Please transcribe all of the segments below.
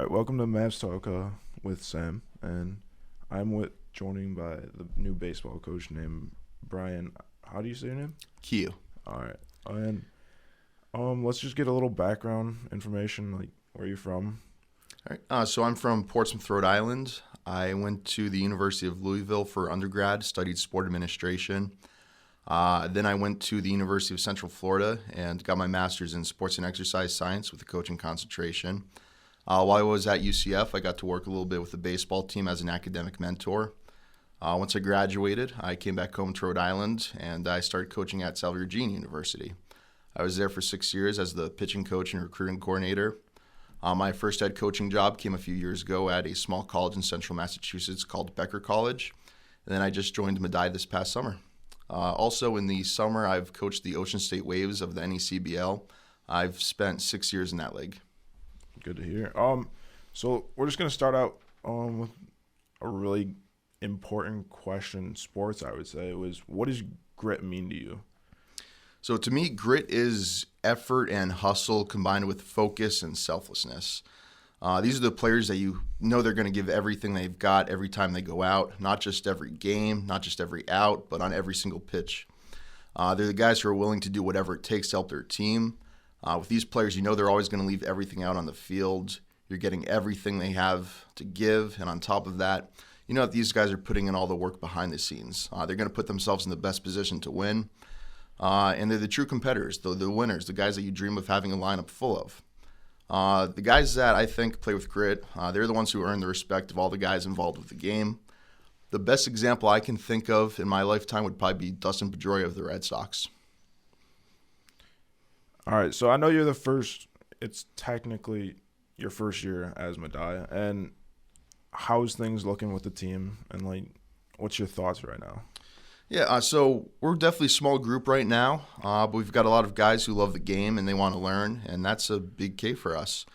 right, welcome to Mavs Talk with Sam, and joining by the new baseball coach named Brian. How do you say your name? Q. All right, and let's just get a little background information, like where you're from. All right. So I'm from Portsmouth, Rhode Island. I went to the University of Louisville for undergrad, studied sport administration. Then I went to the University of Central Florida and got my master's in sports and exercise science with a coaching concentration. While I was at UCF, I got to work a little bit with the baseball team as an academic mentor. Once I graduated, I came back home to Rhode Island and I started coaching at Salve Regina University. I was there for 6 years as the pitching coach and recruiting coordinator. My first head coaching job came a few years ago at a small college in central Massachusetts called Becker College. And then I just joined Medaille this past summer. Also in the summer, I've coached the Ocean State Waves of the NECBL. I've spent 6 years in that league. Good to hear. So we're just gonna start out with a really important question in sports. I would say what does grit mean to you? So to me, grit is effort and hustle combined with focus and selflessness. These are the players that you know they're going to give everything they've got every time they go out, not just every game, not just every out, but on every single pitch. They're the guys who are willing to do whatever it takes to help their team. With these players, you know they're always going to leave everything out on the field. You're getting everything they have to give, and on top of that, you know that these guys are putting in all the work behind the scenes. They're going to put themselves in the best position to win. And they're the true competitors, the winners, the guys that you dream of having a lineup full of. The guys that I think play with grit, they're the ones who earn the respect of all the guys involved with the game. The best example I can think of in my lifetime would probably be Dustin Pedroia of the Red Sox. All right, so I know you're the first. It's technically your first year as Medaille, and how's things looking with the team, and what's your thoughts right now? Yeah, so we're definitely a small group right now, but we've got a lot of guys who love the game and they want to learn, and that's a big key for us.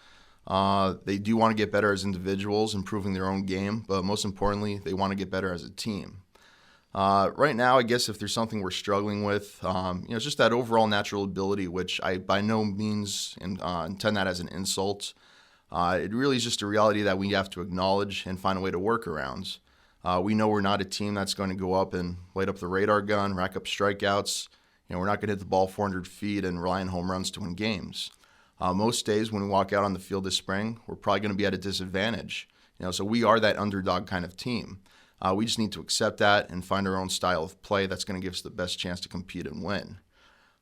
They do want to get better as individuals, improving their own game, but most importantly, they want to get better as a team. Right now, I guess if there's something we're struggling with, it's just that overall natural ability, which I by no means intend that as an insult. It really is just a reality that we have to acknowledge and find a way to work around. We know we're not a team that's going to go up and light up the radar gun, rack up strikeouts. We're not going to hit the ball 400 feet and rely on home runs to win games. Most days when we walk out on the field this spring, we're probably going to be at a disadvantage. So we are that underdog kind of team. We just need to accept that and find our own style of play that's going to give us the best chance to compete and win.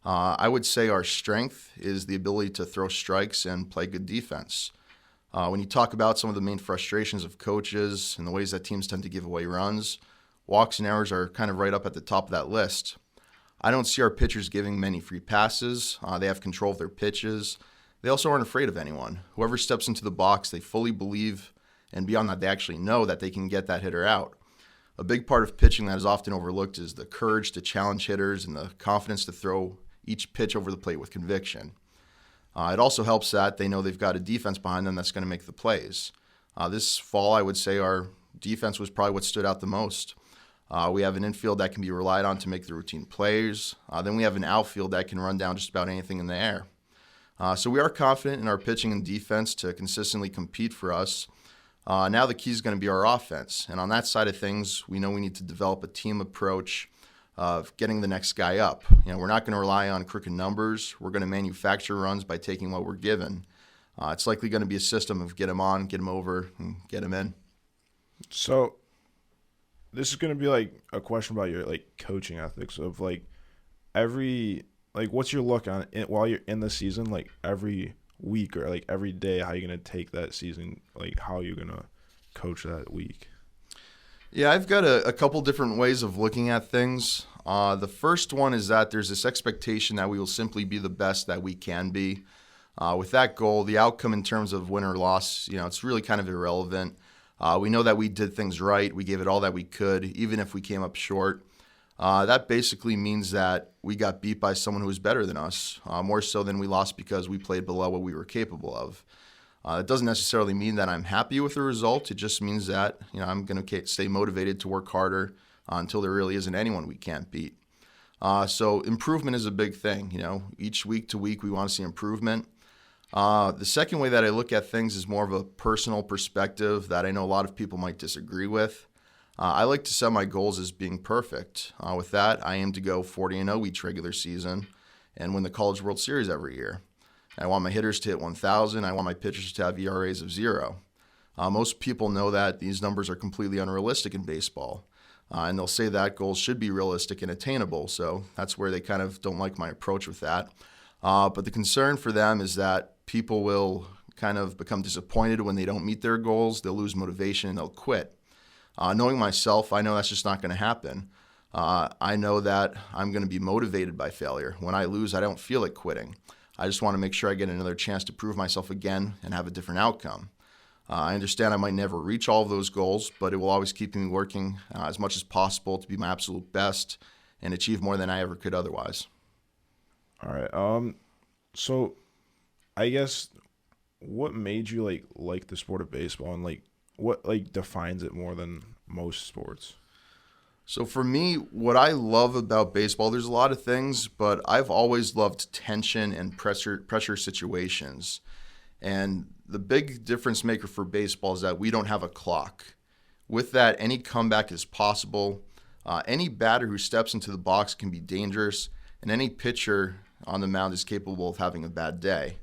I would say our strength is the ability to throw strikes and play good defense. When you talk about some of the main frustrations of coaches and the ways that teams tend to give away runs, walks and errors are kind of right up at the top of that list. I don't see our pitchers giving many free passes. They have control of their pitches. They also aren't afraid of anyone. Whoever steps into the box, they fully believe, and beyond that, they actually know that they can get that hitter out. A big part of pitching that is often overlooked is the courage to challenge hitters and the confidence to throw each pitch over the plate with conviction. It also helps that they know they've got a defense behind them that's going to make the plays. This fall, I would say our defense was probably what stood out the most. We have an infield that can be relied on to make the routine plays. Then we have an outfield that can run down just about anything in the air. So we are confident in our pitching and defense to consistently compete for us. Now the key is going to be our offense. And on that side of things, we know we need to develop a team approach of getting the next guy up. We're not going to rely on crooked numbers. We're going to manufacture runs by taking what we're given. It's likely going to be a system of get him on, get him over, and get him in. So this is going to be a question about your coaching ethics of what's your look on it while you're in the season, every week or every day, how you're going to take that season, how you're going to coach that week? Yeah, I've got a couple different ways of looking at things. The first one is that there's this expectation that we will simply be the best that we can be. With that goal, the outcome in terms of win or loss, it's really kind of irrelevant. We know that we did things right. We gave it all that we could, even if we came up short. That basically means that we got beat by someone who was better than us, more so than we lost because we played below what we were capable of. It doesn't necessarily mean that I'm happy with the result. It just means that I'm going to stay motivated to work harder until there really isn't anyone we can't beat. So improvement is a big thing. Each week to week we want to see improvement. The second way that I look at things is more of a personal perspective that I know a lot of people might disagree with. I like to set my goals as being perfect. With that, I aim to go 40-0 each regular season and win the College World Series every year. I want my hitters to hit 1,000. I want my pitchers to have ERAs of 0. Most people know that these numbers are completely unrealistic in baseball. And they'll say that goals should be realistic and attainable. So that's where they kind of don't like my approach with that. But the concern for them is that people will kind of become disappointed when they don't meet their goals. They'll lose motivation and they'll quit. Knowing myself, I know that's just not going to happen. I know that I'm going to be motivated by failure. When I lose, I don't feel like quitting. I just want to make sure I get another chance to prove myself again and have a different outcome. I understand I might never reach all of those goals, but it will always keep me working as much as possible to be my absolute best and achieve more than I ever could otherwise. All right. So I guess what made you like the sport of baseball, and like what like defines it more than most sports? So for me, what I love about baseball, there's a lot of things, but I've always loved tension and pressure situations. And the big difference maker for baseball is that we don't have a clock. With that, any comeback is possible. Any batter who steps into the box can be dangerous, and any pitcher on the mound is capable of having a bad day.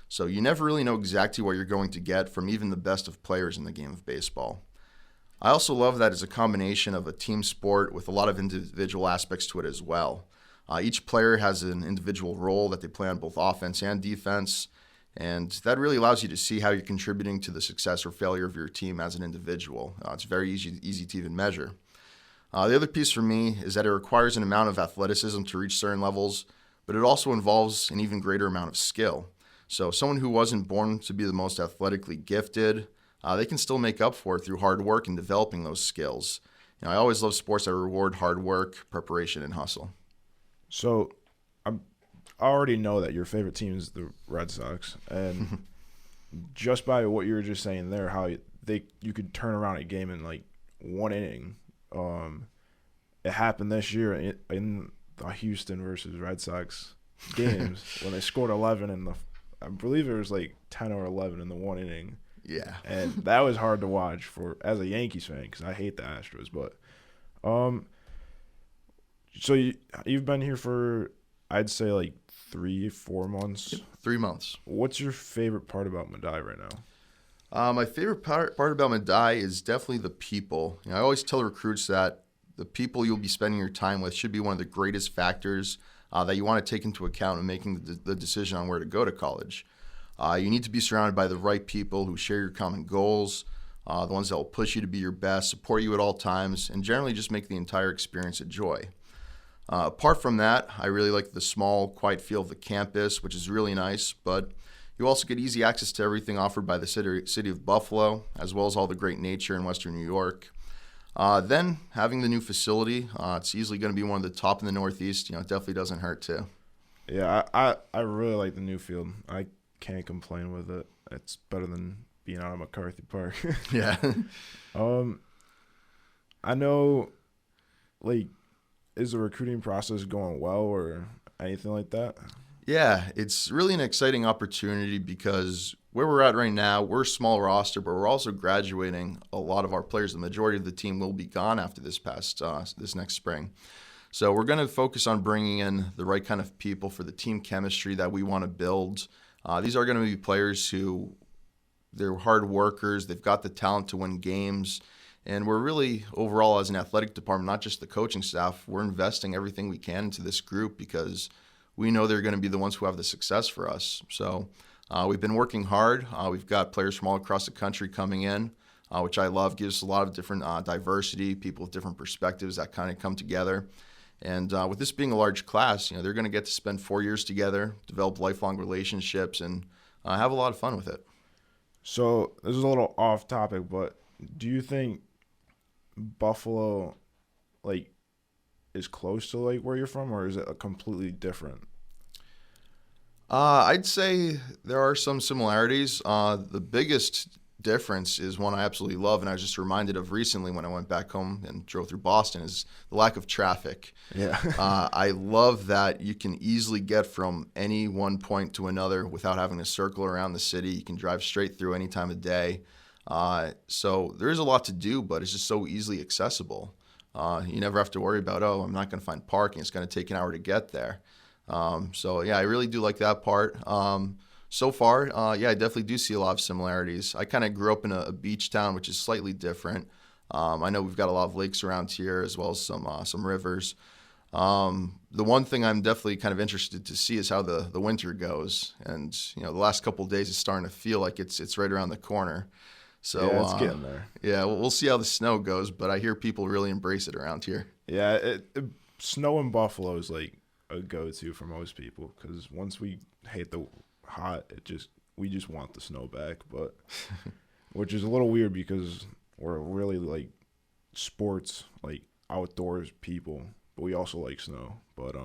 So you never really know exactly what you're going to get from even the best of players in the game of baseball. I also love that it's a combination of a team sport with a lot of individual aspects to it as well. Each player has an individual role that they play on both offense and defense, and that really allows you to see how you're contributing to the success or failure of your team as an individual. It's very easy to even measure. The other piece for me is that it requires an amount of athleticism to reach certain levels, but it also involves an even greater amount of skill. So someone who wasn't born to be the most athletically gifted, they can still make up for it through hard work and developing those skills. I always love sports that reward hard work, preparation, and hustle. So I already know that your favorite team is the Red Sox, and just by what you were just saying there, how you could turn around a game in like one inning. It happened this year in the Houston versus Red Sox games when they scored 11 in I believe it was like 10 or 11 in the one inning. Yeah. And that was hard to watch as a Yankees fan because I hate the Astros. But so you've been here for, I'd say, like 3-4 months. Yep, 3 months. What's your favorite part about Madai right now? My favorite part about Madai is definitely the people. I always tell recruits that the people you'll be spending your time with should be one of the greatest factors that you want to take into account in making the decision on where to go to college. You need to be surrounded by the right people who share your common goals, the ones that will push you to be your best, support you at all times, and generally just make the entire experience a joy. Apart from that, I really like the small, quiet feel of the campus, which is really nice, but you also get easy access to everything offered by the city of Buffalo, as well as all the great nature in Western New York. Then, having the new facility, it's easily going to be one of the top in the Northeast. It definitely doesn't hurt too. Yeah, I really like the new field. I can't complain with it. It's better than being out of McCarthy Park. Yeah. I know, like, is the recruiting process going well or anything like that? Yeah, it's really an exciting opportunity because where we're at right now, we're a small roster, but we're also graduating a lot of our players. The majority of the team will be gone after this next spring. So we're going to focus on bringing in the right kind of people for the team chemistry that we want to build. These are going to be players who, they're hard workers, they've got the talent to win games, and we're really, overall as an athletic department, not just the coaching staff, we're investing everything we can into this group because we know they're going to be the ones who have the success for us. So we've been working hard. We've got players from all across the country coming in, which I love. Gives us a lot of different diversity, people with different perspectives that kind of come together. And with this being a large class, they're going to get to spend 4 years together, develop lifelong relationships, and have a lot of fun with it. So this is a little off topic, but do you think Buffalo, like, is close to like where you're from, or is it completely different? I'd say there are some similarities. The biggest difference is one I absolutely love, and I was just reminded of recently when I went back home and drove through Boston, is the lack of traffic. Yeah. I love that you can easily get from any one point to another without having to circle around the city. You can drive straight through any time of day. So there is a lot to do, but it's just so easily accessible. You never have to worry about, oh, I'm not going to find parking. It's going to take an hour to get there. So yeah, I really do like that part. So far, yeah, I definitely do see a lot of similarities. I kind of grew up in a beach town, which is slightly different. I know we've got a lot of lakes around here as well as some rivers. The one thing I'm definitely kind of interested to see is how the winter goes. And the last couple of days is starting to feel like it's right around the corner. So Yeah, it's getting there. yeah, we'll see how the snow goes, but I hear people really embrace it around here. Yeah, snow in Buffalo is like a go-to for most people because once we hate the hot, we just want the snow back. But which is a little weird because we're really like sports, like outdoors people, but we also like snow. But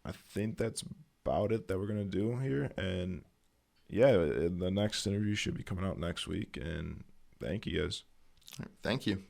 I think that's about it that we're gonna do here, and yeah, the next interview should be coming out next week. And thank you guys. Thank you.